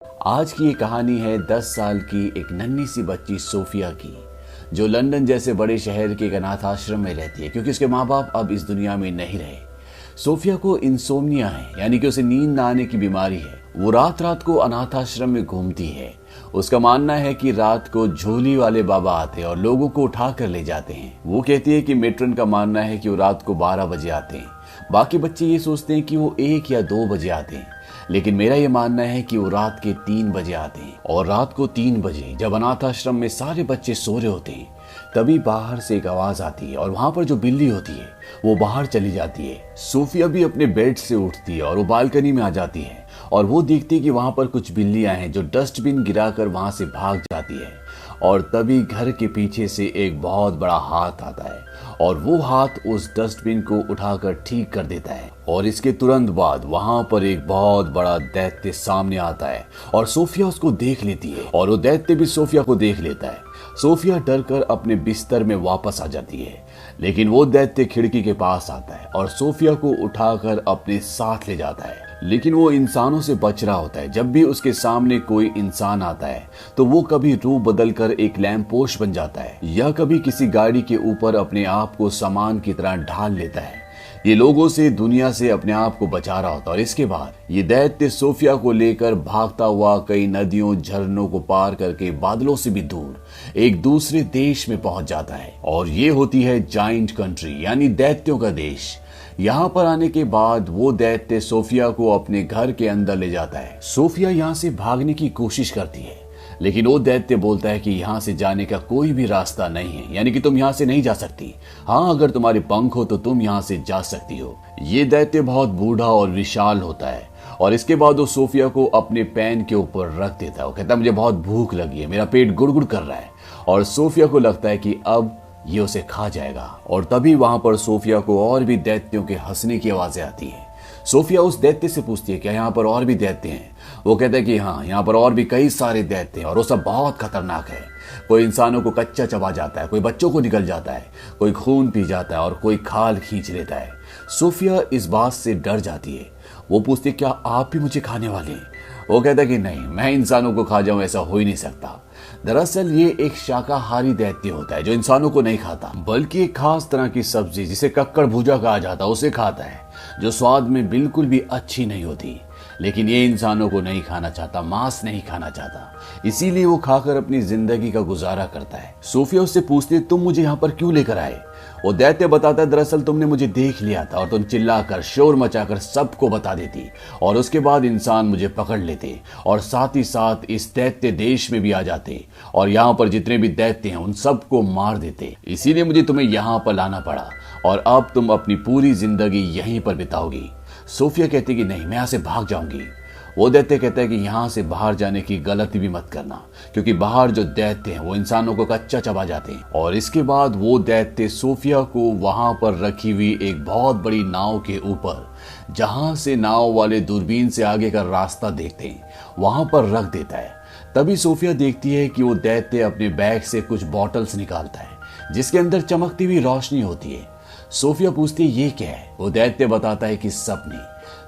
आज की ये कहानी है 10 साल की एक नन्ही सी बच्ची सोफिया की, जो लंदन जैसे बड़े शहर के एक अनाथ आश्रम में रहती है क्योंकि उसके माँ बाप अब इस दुनिया में नहीं रहे। सोफिया को इंसोम्निया है, यानी कि उसे नींद न आने की बीमारी है। वो रात रात को अनाथ आश्रम में घूमती है। उसका मानना है कि रात को झोली वाले बाबा आते हैं और लोगों को उठा कर ले जाते हैं। वो कहती है कि मेट्रन का मानना है कि वो रात को 12 बजे आते हैं। बाकी बच्चे ये सोचते हैं कि वो 1 या 2 बजे आते हैं, लेकिन मेरा ये मानना है कि वो रात के 3 बजे आते हैं। और रात को 3 बजे जब अनाथ आश्रम में सारे बच्चे सो रहे होते हैं, तभी बाहर से एक आवाज आती है और वहां पर जो बिल्ली होती है वो बाहर चली जाती है। सोफिया भी अपने बेड से उठती है और वो बालकनी में आ जाती है और वो देखती है कि वहां पर कुछ बिल्लियां हैं जो डस्टबिन गिराकर वहां से भाग जाती है। और तभी घर के पीछे से एक बहुत बड़ा हाथ आता है और वो हाथ उस डस्टबिन को उठाकर ठीक कर देता है। और इसके तुरंत बाद वहां पर एक बहुत बड़ा दैत्य सामने आता है और सोफिया उसको देख लेती है और वो दैत्य भी सोफिया को देख लेता है। सोफिया डर कर अपने बिस्तर में वापस आ जाती है, लेकिन वो दैत्य खिड़की के पास आता है और सोफिया को उठाकर अपने साथ ले जाता है। लेकिन वो इंसानों से बच रहा होता है। जब भी उसके सामने कोई इंसान आता है तो वो कभी रूप बदल कर एक लैंप पोस्ट बन जाता है या कभी किसी गाड़ी के ऊपर अपने आप को सामान की तरह ढाल लेता है। ये लोगों से, दुनिया से अपने आप को बचा रहा होता है। और इसके बाद ये दैत्य सोफिया को लेकर भागता हुआ कई नदियों, झरनों को पार करके बादलों से भी दूर एक दूसरे देश में पहुंच जाता है। और ये होती है जाइंट कंट्री, यानी दैत्यों का देश। यहाँ पर आने के बाद वो दैत्य सोफिया को अपने घर के अंदर ले जाता है। सोफिया यहाँ से भागने की कोशिश करती है, लेकिन वो दैत्य बोलता है कि यहाँ से जाने का कोई भी रास्ता नहीं है, यानी कि तुम यहाँ से नहीं जा सकती। हाँ, अगर तुम्हारे पंख हो तो तुम यहाँ से जा सकती हो। ये दैत्य बहुत बूढ़ा और विशाल होता है और इसके बाद वो सोफिया को अपने पैन के ऊपर रख देता है। वो कहता है मुझे बहुत भूख लगी है, मेरा पेट गुड़गुड़ कर रहा है। और सोफिया को लगता है कि अब ये उसे खा जाएगा। और तभी वहां पर सोफिया को और भी दैत्यों के हंसने की आवाजें आती है। सोफिया उस दैत्य से पूछती है क्या यहाँ पर और भी दैत्य हैं। वो कहता है कि हाँ, यहाँ पर और भी कई सारे दैत्य हैं और वो सब बहुत खतरनाक है। कोई इंसानों को कच्चा चबा जाता है, कोई बच्चों को निगल जाता है, कोई खून पी जाता है और कोई खाल खींच लेता है। सोफिया इस बात से डर जाती है। वो पूछती है क्या आप भी मुझे खाने वाले हैं। वो कहता है कि नहीं, मैं इंसानों को खा जाऊं ऐसा हो ही नहीं सकता। दरअसल ये एक शाकाहारी दैत्य होता है जो इंसानों को नहीं खाता, बल्कि एक खास तरह की सब्जी जिसे कक्कड़ भुजा कहा जाता है उसे खाता है, जो स्वाद में बिल्कुल भी अच्छी नहीं होती। लेकिन ये इंसानों को नहीं खाना चाहता, मांस नहीं खाना चाहता, इसीलिए वो खाकर अपनी जिंदगी का गुजारा करता है। सोफिया उससे पूछती है तुम मुझे यहाँ पर क्यों लेकर आए। वो दैत्य बताता है दरअसल तुमने मुझे देख लिया था और तुम चिल्लाकर, शोर मचाकर सबको बता देती और उसके बाद इंसान मुझे पकड़ लेते और साथ ही साथ इस दैत्य देश में भी आ जाते और यहाँ पर जितने भी दैत्य हैं उन सबको मार देते। इसीलिए मुझे तुम्हें यहाँ पर लाना पड़ा और अब तुम अपनी पूरी जिंदगी यहीं पर बिताओगी। सोफिया कहती कि नहीं, मैं यहाँ से भाग जाऊंगी। वो दैत्य कहता है कि यहाँ से बाहर जाने की गलती भी मत करना, क्योंकि बाहर जो दैत्य हैं वो इंसानों को कच्चा चबा जाते हैं। और इसके बाद वो दैत्य सोफिया को वहां पर रखी हुई एक बहुत बड़ी नाव के ऊपर, जहां से नाव वाले दूरबीन से आगे का रास्ता देखते हैं, वहां पर रख देता है। तभी सोफिया देखती है कि वो दैत्य अपने बैग से कुछ बॉटल्स निकालता है जिसके अंदर चमकती हुई रोशनी होती है। सोफिया पूछती है ये क्या है। वो दैत्य बताता है कि सपने।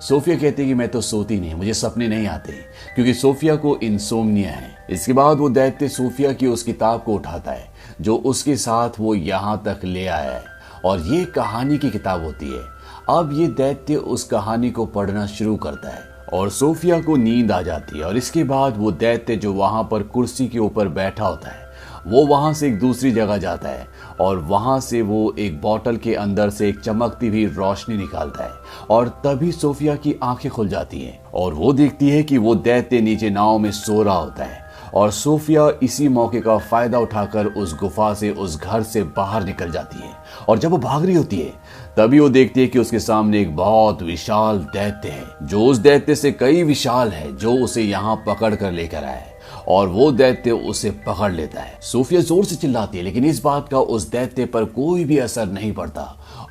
सोफिया कहती है कि मैं तो सोती नहीं, मुझे सपने नहीं आते, क्योंकि सोफिया को इंसोम्निया है। इसके बाद वो दैत्य सोफिया की उस किताब को उठाता है जो उसके साथ वो यहाँ तक ले आया है और ये कहानी की किताब होती है। अब ये दैत्य उस कहानी को पढ़ना शुरू करता है और सोफिया को नींद आ जाती है। और इसके बाद वो दैत्य जो वहां पर कुर्सी के ऊपर बैठा होता है वो वहां से एक दूसरी जगह जाता है और वहां से वो एक बोतल के अंदर से एक चमकती हुई रोशनी निकालता है और तभी सोफिया की आंखें खुल जाती हैं और वो देखती है कि वो दैत्य नीचे नाव में सो रहा होता है। और सोफिया इसी मौके का फायदा उठाकर उस गुफा से, उस घर से बाहर निकल जाती है और जब वो भाग रही होती है तभी वो देखती है कि उसके सामने एक बहुत विशाल दैत्य है जो उस दैत्य से कई विशाल है, जो उसे यहाँ पकड़ कर लेकर आया है और वो दैत्य उसे पकड़ लेता है। सोफिया जोर से चिल्लाती है, लेकिन इस बात का उस दैत्य पर कोई भी असर नहीं पड़ता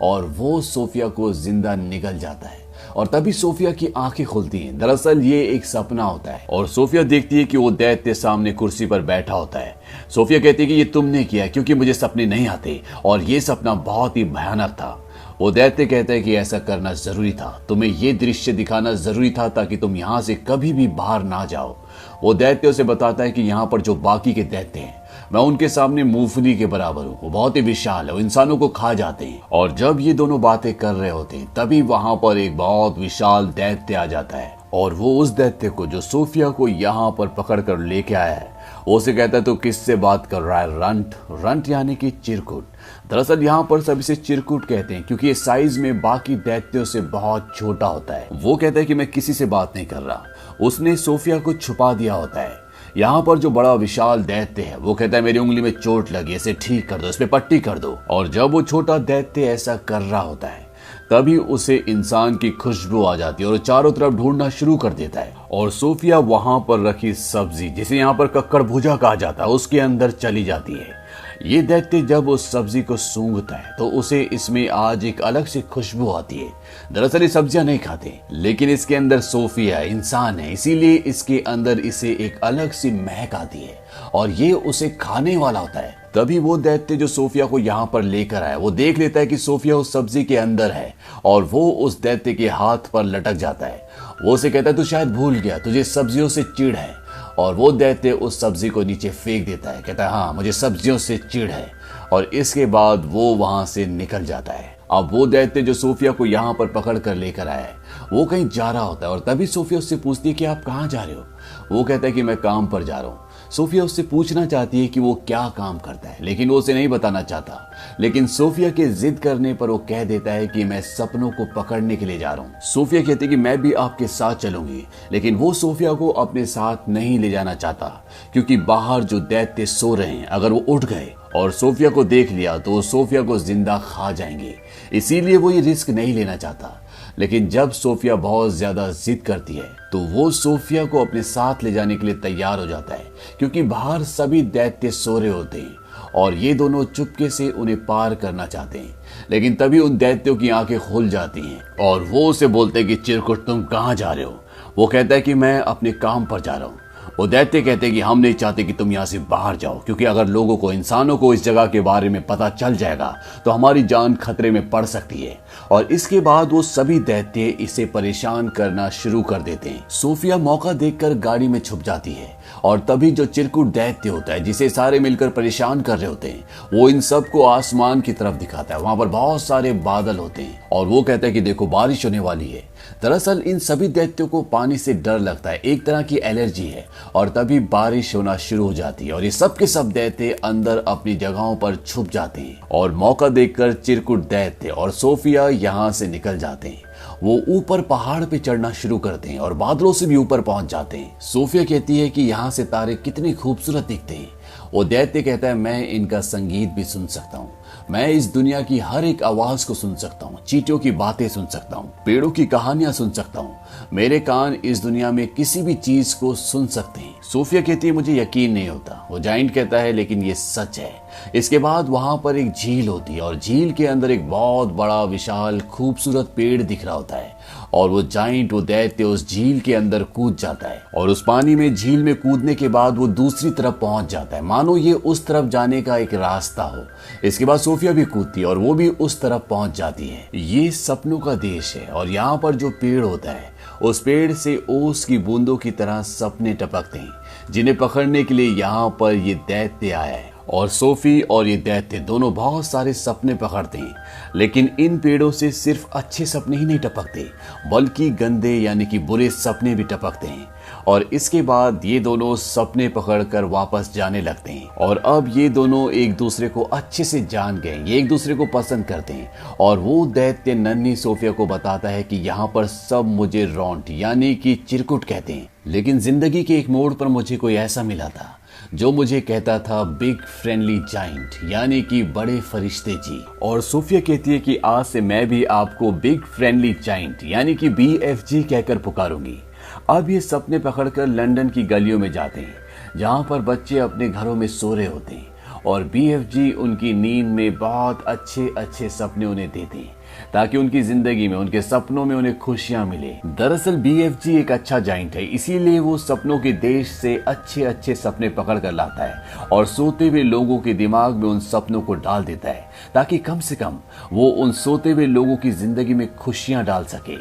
और वो सोफिया को जिंदा निगल जाता है। और तभी सोफिया की आंखें खुलती हैं। दरअसल ये एक सपना होता है और सोफिया देखती है कि वो दैत्य सामने कुर्सी पर बैठा होता है। सोफिया कहती है कि ये तुमने किया, क्योंकि मुझे सपने नहीं आते और ये सपना बहुत ही भयानक था। वो दैत्य कहता है कि ऐसा करना जरूरी था, तुम्हें ये दृश्य दिखाना जरूरी था ताकि तुम यहाँ से कभी भी बाहर ना जाओ। वो दैत्य उसे बताता है कि यहाँ पर जो बाकी के दैत्य हैं, मैं उनके सामने मूंगफली के बराबर हूँ। वो बहुत ही विशाल है, वो इंसानों को खा जाते हैं। और जब ये दोनों बातें कर रहे होते हैं तभी वहां पर एक बहुत विशाल दैत्य आ जाता है और वो उस दैत्य को जो सोफिया को यहाँ पर पकड़ कर लेके आया है, वो उसे कहता है तो किससे बात कर रहा है? रंट। रंट यानी कि चिरकुट। दरअसल यहाँ पर सब इसे चिरकुट कहते हैं क्योंकि ये साइज में बाकी दैत्यों से बहुत छोटा होता है। वो कहता है कि मैं किसी से बात नहीं कर रहा। उसने सोफिया को छुपा दिया होता है। यहाँ पर जो बड़ा विशाल दैत्य है वो कहता है मेरी उंगली में चोट लगी, इसे ठीक कर दो, इस पे पट्टी कर दो। और जब वो छोटा दैत्य ऐसा कर रहा होता है तभी उसे इंसान की खुशबू आ जाती है और चारों तरफ ढूंढना शुरू कर देता है। और सोफिया वहां पर रखी सब्जी, जिसे यहाँ पर कक्कड़ भुजा कहा जाता है, उसके अंदर चली जाती है। ये दैत्य जब उस सब्जी को सूंघता है तो उसे इसमें आज एक अलग सी खुशबू आती है। दरअसल ये सब्जियां नहीं खाते, लेकिन इसके अंदर सोफिया इंसान है, इसीलिए इसके अंदर इसे एक अलग सी महक आती है और ये उसे खाने वाला होता है। तभी वो दैत्य जो सोफिया को यहाँ पर लेकर आया वो देख लेता है कि सोफिया उस सब्जी के अंदर है और वो उस दैत्य के हाथ पर लटक जाता है। वो उसे कहता है तू शायद भूल गया, तुझे सब्जियों से चिढ़ है। और वो दैत्य उस सब्जी को नीचे फेंक देता है, कहता है हाँ मुझे सब्जियों से चिढ़ है। और इसके बाद वो वहां से निकल जाता है। अब वो दैत्य जो सोफिया को यहाँ पर पकड़ कर लेकर आया है वो कहीं जा रहा होता है और तभी सोफिया उससे पूछती है कि आप कहाँ जा रहे हो? वो कहता है कि मैं काम पर जा रहा हूँ। सोफिया उससे पूछना चाहती है कि वो क्या काम करता है, लेकिन वो उसे नहीं बताना चाहता। लेकिन सोफिया के जिद करने पर वो कह देता है कि मैं सपनों को पकड़ने के लिए जा रहा हूँ। सोफिया कहती है कि मैं भी आपके साथ चलूंगी, लेकिन वो सोफिया को अपने साथ नहीं ले जाना चाहता क्योंकि बाहर जो दैत्य सो रहे हैं, अगर वो उठ गए और सोफिया को देख लिया तो सोफिया को जिंदा खा जाएंगे। इसीलिए वो ये रिस्क नहीं लेना चाहता। लेकिन जब सोफिया बहुत ज्यादा जिद करती है तो वो सोफिया को अपने साथ ले जाने के लिए तैयार हो जाता है क्योंकि बाहर सभी दैत्य सो रहे होते हैं और ये दोनों चुपके से उन्हें पार करना चाहते हैं। लेकिन तभी उन दैत्यों की आंखें खुल जाती हैं और वो उसे बोलते हैं कि चिरकुट तुम कहाँ जा रहे हो? वो कहता है कि मैं अपने काम पर जा रहा हूँ। वो दैत्य कहते हैं कि हम नहीं चाहते कि तुम यहाँ से बाहर जाओ क्योंकि अगर लोगों को, इंसानों को इस जगह के बारे में पता चल जाएगा तो हमारी जान खतरे में पड़ सकती है। और इसके बाद वो सभी दैत्य इसे परेशान करना शुरू कर देते हैं। सोफिया मौका देखकर गाड़ी में छुप जाती है और तभी जो चिरकुट दैत्य होता है जिसे सारे मिलकर परेशान कर रहे होते हैं वो इन सबको आसमान की तरफ दिखाता है। वहां पर बहुत सारे बादल होते हैं और वो कहता है कि देखो बारिश होने वाली है। दरअसल इन सभी दैत्यों को पानी से डर लगता है, एक तरह की एलर्जी है। और तभी बारिश होना शुरू हो जाती है और ये सब के सब दैत्य अंदर अपनी जगहों पर छुप जाते हैं और मौका देखकर चिरकुट दैत्य और सोफिया यहाँ से निकल जाते हैं। वो ऊपर पहाड़ पे चढ़ना शुरू करते हैं और बादलों से भी ऊपर पहुंच जाते हैं। सोफिया कहती है कि यहाँ से तारे कितने खूबसूरत दिखते हैं। वो दैत्य कहता है मैं इनका संगीत भी सुन सकता हूँ, मैं इस दुनिया की हर एक आवाज को सुन सकता हूँ, चींटियों की बातें सुन सकता हूँ, पेड़ों की कहानियां सुन सकता हूँ, मेरे कान इस दुनिया में किसी भी चीज को सुन सकते हैं। सोफिया कहती है मुझे यकीन नहीं होता। वो जाइंट कहता है लेकिन ये सच है। इसके बाद वहां पर एक झील होती है और झील के अंदर एक बहुत बड़ा विशाल खूबसूरत पेड़ दिख रहा होता है और वो जाइंट, वो दैत्य उस झील के अंदर कूद जाता है और उस पानी में, झील में कूदने के बाद वो दूसरी तरफ पहुंच जाता है, मानो ये उस तरफ जाने का एक रास्ता हो। इसके बाद सोफिया भी कूदती है और वो भी उस तरफ पहुंच जाती है। ये सपनों का देश है और यहाँ पर जो पेड़ होता है उस पेड़ से ओस की बूंदों की तरह सपने टपकते हैं जिन्हें पकड़ने के लिए यहाँ पर ये दैत्य आया है। और सोफी और ये दैत्य दोनों बहुत सारे सपने पकड़ते हैं, लेकिन इन पेड़ों से सिर्फ अच्छे सपने ही नहीं टपकते बल्कि गंदे यानी कि बुरे सपने भी टपकते हैं। और इसके बाद ये दोनों सपने पकड़कर वापस जाने लगते हैं और अब ये दोनों एक दूसरे को अच्छे से जान गए, ये एक दूसरे को पसंद करते हैं। और वो दैत्य नन्ही सोफिया को बताता है कि यहाँ पर सब मुझे रॉन्ट यानी कि चिरकुट कहते हैं, लेकिन जिंदगी के एक मोड़ पर मुझे कोई ऐसा मिला था जो मुझे कहता था बिग फ्रेंडली जाइंट यानी कि बड़े फरिश्ते जी। और सोफिया कहती है कि आज से मैं भी आपको बिग फ्रेंडली जाइंट यानी कि BFG कहकर पुकारूंगी। अब ये सपने पकड़कर लंदन की गलियों में जाते हैं जहां पर बच्चे अपने घरों में सो रहे होते हैं और BFG उनकी नींद में बहुत अच्छे अच्छे सपने उन्हें देते हैं ताकि उनकी जिंदगी में, उनके सपनों में उन्हें खुशियां मिले। दरअसल BFG एक अच्छा जाइंट है, इसीलिए वो सपनों के देश से अच्छे अच्छे सपने पकड़ कर लाता है और सोते हुए लोगों के दिमाग में उन सपनों को डाल देता है ताकि कम से कम वो उन सोते हुए लोगों की जिंदगी में खुशियां डाल सके।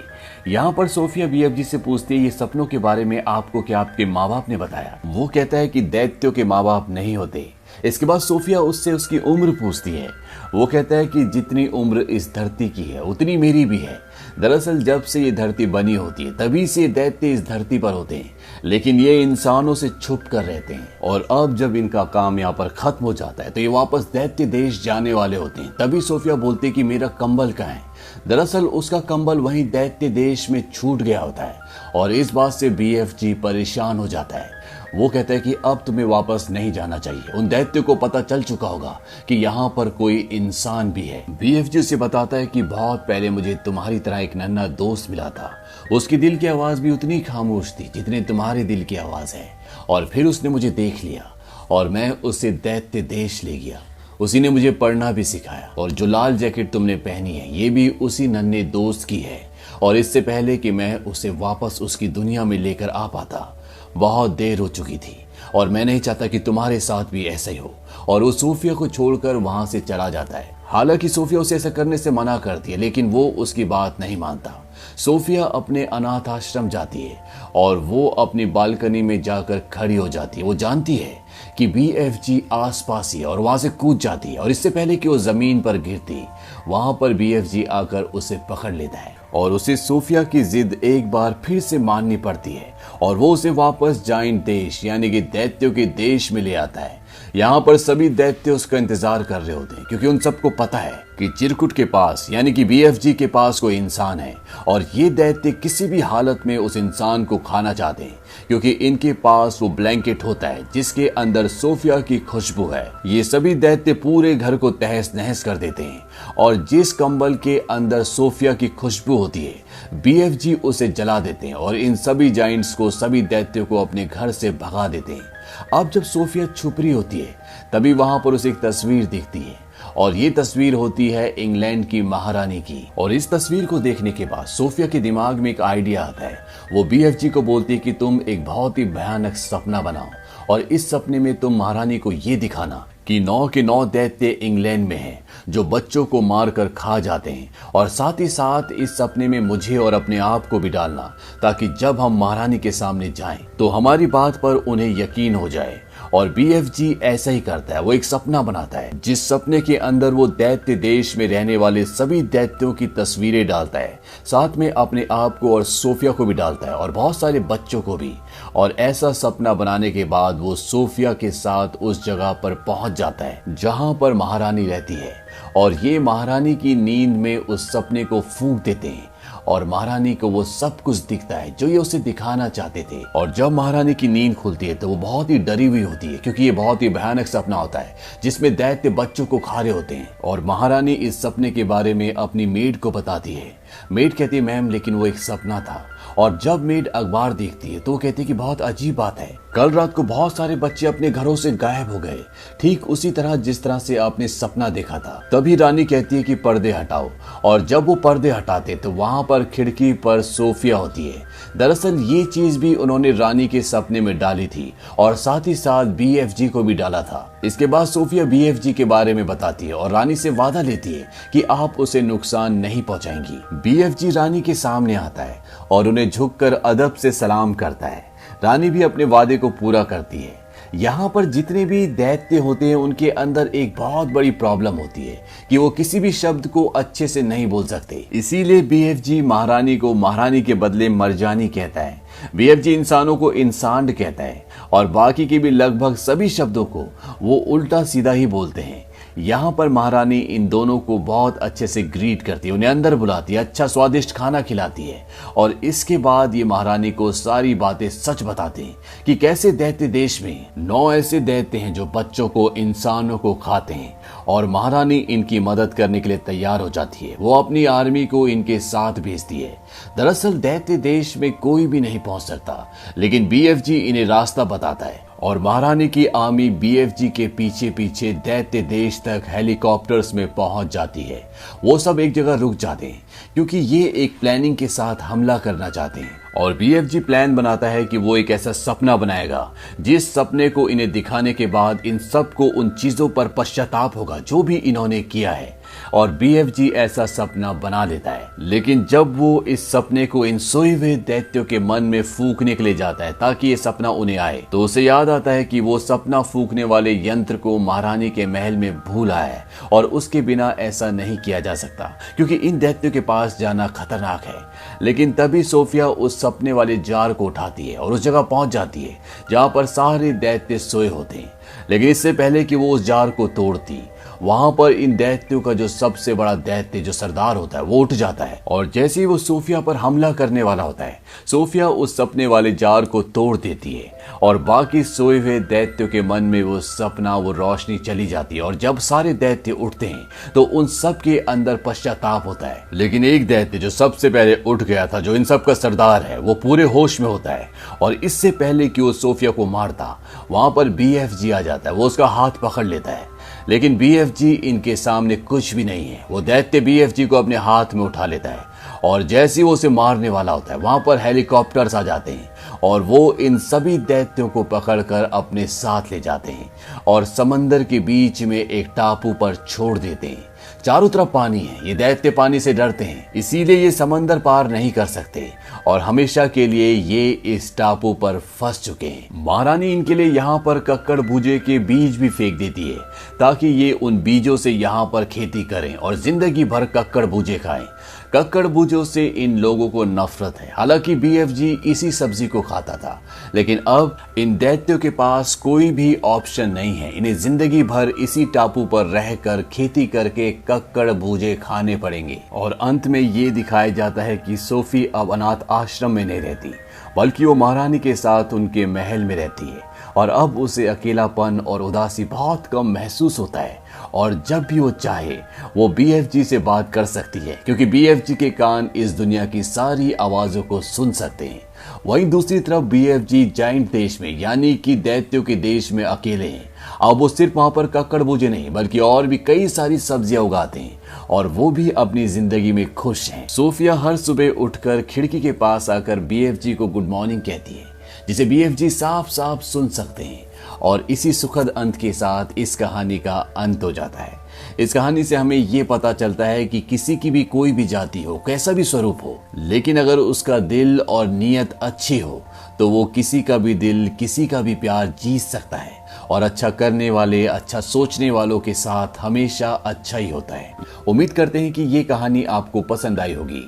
यहाँ पर सोफिया बीएफजी से पूछती है, ये सपनों के बारे में आपको क्या आपके माँ बाप ने बताया? वो कहता है कि दैत्यों के माँ बाप नहीं होते। इसके बाद सोफिया उससे उसकी उम्र पूछती है। वो कहता है कि जितनी उम्र इस धरती की है उतनी मेरी भी है। दरअसल जब से ये धरती बनी होती है तभी से दैत्य इस धरती पर होते हैं, लेकिन ये इंसानों से छुप कर रहते हैं। और अब जब इनका काम यहाँ पर खत्म हो जाता है तो ये वापस दैत्य देश जाने वाले होते हैं। तभी सोफिया बोलती है कि मेरा कंबल कहाँ है? दरअसल उसका कंबल वहीं दैत्य देश में छूट गया होता है और इस बात से बीएफजी परेशान हो जाता है। वो कहता है कि अब तुम्हें वापस नहीं जाना चाहिए। उन दैत्यों को पता चल चुका होगा कि यहाँ पर कोई इंसान भी है। बीएफजी उसे बताता है कि बहुत पहले मुझे तुम्हारी तरह एक नन्हा दोस्त मिला था। उसकी दिल की आवाज भी उतनी खामोश थी जितनी तुम्हारे दिल की आवाज है। और फिर उसने मुझे देख लिया और मैं उसे दैत्य देश ले गया। उसी ने मुझे पढ़ना भी सिखाया और जो लाल जैकेट तुमने पहनी है ये भी उसी नन्हे दोस्त की है। और इससे पहले कि मैं उसे वापस उसकी दुनिया में लेकर आ पाता बहुत देर हो चुकी थी और मैं नहीं चाहता कि तुम्हारे साथ भी ऐसा ही हो। और वो सोफिया को छोड़कर वहां से चला जाता है। हालांकि सोफिया उसे ऐसा करने से मना करती है, लेकिन वो उसकी बात नहीं मानता। सोफिया अपने अनाथ आश्रम जाती है और वो अपनी बालकनी में जाकर खड़ी हो जाती है। वो जानती है कि बीएफजी आसपास ही है और वहां से कूद जाती है और इससे पहले कि वो जमीन पर गिरती वहां पर बीएफजी आकर उसे पकड़ लेता है और उसे सोफिया की जिद एक बार फिर से माननी पड़ती है और वो उसे वापस जाइंट देश यानी कि दैत्यों के देश में ले आता है। यहाँ पर सभी दैत्य उसका इंतजार कर रहे होते हैं क्योंकि उन सबको पता है कि चिरकुट के पास यानी कि बीएफजी के पास कोई इंसान है और ये दैत्य किसी भी हालत में उस इंसान को खाना चाहते हैं क्योंकि इनके पास वो ब्लैंकेट होता है जिसके अंदर सोफिया की खुशबू है। ये सभी दैत्य पूरे घर को तहस नहस कर देते हैं और जिस कंबल के अंदर सोफिया की खुशबू होती है बीएफजी उसे जला देते हैं और इन सभी जाइंट्स को सभी दैत्यों को अपने घर से भगा देते हैं। अब जब सोफिया छुप रही होती है तभी वहां पर उसे एक तस्वीर दिखती है और ये तस्वीर होती है इंग्लैंड की महारानी की। और इस तस्वीर को देखने के बाद सोफिया के दिमाग में एक आइडिया आता है। वो बीएफजी को बोलती है कि तुम एक बहुत ही भयानक सपना बनाओ और इस सपने में तुम महारानी को ये दिखाना कि 9 के 9 दैत्य इंग्लैंड में हैं जो बच्चों को मारकर खा जाते हैं और साथ ही साथ इस सपने में मुझे और अपने आप को भी डालना ताकि जब हम महारानी के सामने जाएं तो हमारी बात पर उन्हें यकीन हो जाए। और बीएफजी ऐसा ही करता है। वो एक सपना बनाता है जिस सपने के अंदर वो दैत्य देश में रहने वाले सभी दैत्यों की तस्वीरें डालता है, साथ में अपने आप को और सोफिया को भी डालता है और बहुत सारे बच्चों को भी। और ऐसा सपना बनाने के बाद वो सोफिया के साथ उस जगह पर पहुंच जाता है जहां पर महारानी रहती है और ये महारानी की नींद में उस सपने को फूंक देते हैं और महारानी को वो सब कुछ दिखता है जो ये उसे दिखाना चाहते थे। और जब महारानी की नींद खुलती है तो वो बहुत ही डरी हुई होती है क्योंकि ये बहुत ही भयानक सपना होता है जिसमें दैत्य बच्चों को खा रहे होते हैं। और महारानी इस सपने के बारे में अपनी मेड को बताती है। मेड कहती है मैम लेकिन वो एक सपना था। और जब मेड अखबार देखती है तो वो कहती है कि बहुत अजीब बात है, कल रात को बहुत सारे बच्चे अपने घरों से गायब हो गए, ठीक उसी तरह जिस तरह से आपने सपना देखा था। तभी रानी कहती है कि पर्दे हटाओ और जब वो पर्दे हटाते तो वहां पर खिड़की पर सोफिया होती है। दरअसल ये चीज भी उन्होंने रानी के सपने में डाली थी और साथ ही साथ बीएफजी को भी डाला था। इसके बाद सोफिया बीएफजी के बारे में बताती है और रानी से वादा लेती है कि आप उसे नुकसान नहीं पहुंचाएंगी। बीएफजी रानी के सामने आता है और उन्हें झुककर अदब से सलाम करता है। रानी भी अपने वादे को पूरा करती है। यहाँ पर जितने भी दैत्य होते हैं उनके अंदर एक बहुत बड़ी प्रॉब्लम होती है कि वो किसी भी शब्द को अच्छे से नहीं बोल सकते। इसीलिए बीएफजी महारानी को महारानी के बदले मरजानी कहता है। बीएफजी इंसानों को इंसान कहता है और बाकी के भी लगभग सभी शब्दों को वो उल्टा सीधा ही बोलते हैं। यहाँ पर महारानी इन दोनों को बहुत अच्छे से ग्रीट करती है, उन्हें अंदर बुलाती है, अच्छा स्वादिष्ट खाना खिलाती है और इसके बाद ये महारानी को सारी बातें सच बताते हैं कि कैसे दैत्य देश में 9 ऐसे दैत्य हैं जो बच्चों को इंसानों को खाते हैं और महारानी इनकी मदद करने के लिए तैयार हो जाती है। वो अपनी आर्मी को इनके साथ भेजती है। दरअसल दैत्य देश में कोई भी नहीं पहुंच सकता लेकिन बीएफजी इन्हें रास्ता बताता है और महारानी की आर्मी बीएफजी के पीछे पीछे दैत्य देश तक हेलीकॉप्टर्स में पहुंच जाती है। वो सब एक जगह रुक जाते हैं क्योंकि ये एक प्लानिंग के साथ हमला करना चाहते हैं और BFG प्लान बनाता है कि वो एक ऐसा सपना बनाएगा जिस सपने को इन्हें दिखाने के बाद इन सबको उन चीजों पर पश्चाताप होगा जो भी इन्होंने किया है, और BFG ऐसा सपना बना लेता है। लेकिन जब वो इस सपने को इन सोए हुए दैत्यों के मन में फूंकने के लिए जाता है ताकि ये सपना उन्हें आए, तो उसे याद आता है कि वो सपना फूंकने वाले यंत्र को महारानी के महल में भूल आया है और उसके बिना ऐसा नहीं किया जा सकता क्योंकि इन दैत्यों के पास जाना खतरनाक है। लेकिन तभी सोफिया उस सपने वाले जार को उठाती है और उस जगह पहुंच जाती है जहां पर सारे दैत्य सोए होते हैं। लेकिन इससे पहले कि वो उस जार को तोड़ती, वहां पर इन दैत्यों का जो सबसे बड़ा दैत्य जो सरदार होता है वो उठ जाता है, और जैसे ही वो सोफिया पर हमला करने वाला होता है, सोफिया उस सपने वाले जार को तोड़ देती है और बाकी सोए हुए दैत्यों के मन में वो सपना, वो रोशनी चली जाती है। और जब सारे दैत्य उठते हैं तो उन सब के अंदर पश्चाताप होता है। लेकिन एक दैत्य जो सबसे पहले उठ गया था, जो इन सब का सरदार है, वो पूरे होश में होता है और इससे पहले कि वो सोफिया को मारता, वहां पर BFG आ जाता है। वो उसका हाथ पकड़ लेता है, लेकिन BFG इनके सामने कुछ भी नहीं है। वो दैत्य BFG को अपने हाथ में उठा लेता है और जैसे ही वो उसे मारने वाला होता है, वहां पर हेलीकॉप्टर्स आ जाते हैं और वो इन सभी दैत्यों को पकड़कर अपने साथ ले जाते हैं और समंदर के बीच में एक टापू पर छोड़ देते हैं। चारों तरफ पानी है, ये दैत्य पानी से डरते हैं, इसीलिए ये समंदर पार नहीं कर सकते और हमेशा के लिए ये इस टापू पर फंस चुके हैं। महारानी इनके लिए यहाँ पर कक्कड़ भूजे के बीज भी फेंक देती है ताकि ये उन बीजों से यहाँ पर खेती करें और जिंदगी भर कक्कड़ भूजे खाएं। कक्कड़ भूजों से इन लोगों को नफरत है। हालांकि BFG इसी सब्जी को खाता था, लेकिन अब इन दैत्यों के पास कोई भी ऑप्शन नहीं है। इन्हें जिंदगी भर इसी टापू पर रहकर खेती करके कक्कड़ भूजे खाने पड़ेंगे। और अंत में ये दिखाया जाता है कि सोफी अब अनाथ आश्रम में नहीं रहती, बल्कि वो महारानी के साथ उनके महल में रहती है और अब उसे अकेलापन और उदासी बहुत कम महसूस होता है। और जब भी वो चाहे वो BFG से बात कर सकती है क्योंकि BFG के कान इस दुनिया की सारी आवाजों को सुन सकते हैं। वहीं दूसरी तरफ BFG जाइंट देश में, यानी कि दैत्यों के देश में अकेले हैं। अब वो सिर्फ वहां पर कक्कड़ भूजे नहीं बल्कि और भी कई सारी सब्जियां उगाते हैं और वो भी अपनी जिंदगी में खुश हैं। सोफिया हर सुबह उठकर खिड़की के पास आकर BFG को गुड मॉर्निंग कहती है, जिसे BFG साफ साफ सुन सकते हैं। और इसी सुखद अंत के साथ इस कहानी का अंत हो जाता है। इस कहानी से हमें ये पता चलता है कि किसी की भी कोई भी जाति हो, कैसा भी स्वरूप हो, लेकिन अगर उसका दिल और नीयत अच्छी हो तो वो किसी का भी दिल, किसी का भी प्यार जीत सकता है। और अच्छा करने वाले, अच्छा सोचने वालों के साथ हमेशा अच्छा ही होता है। उम्मीद करते हैं कि ये कहानी आपको पसंद आई होगी।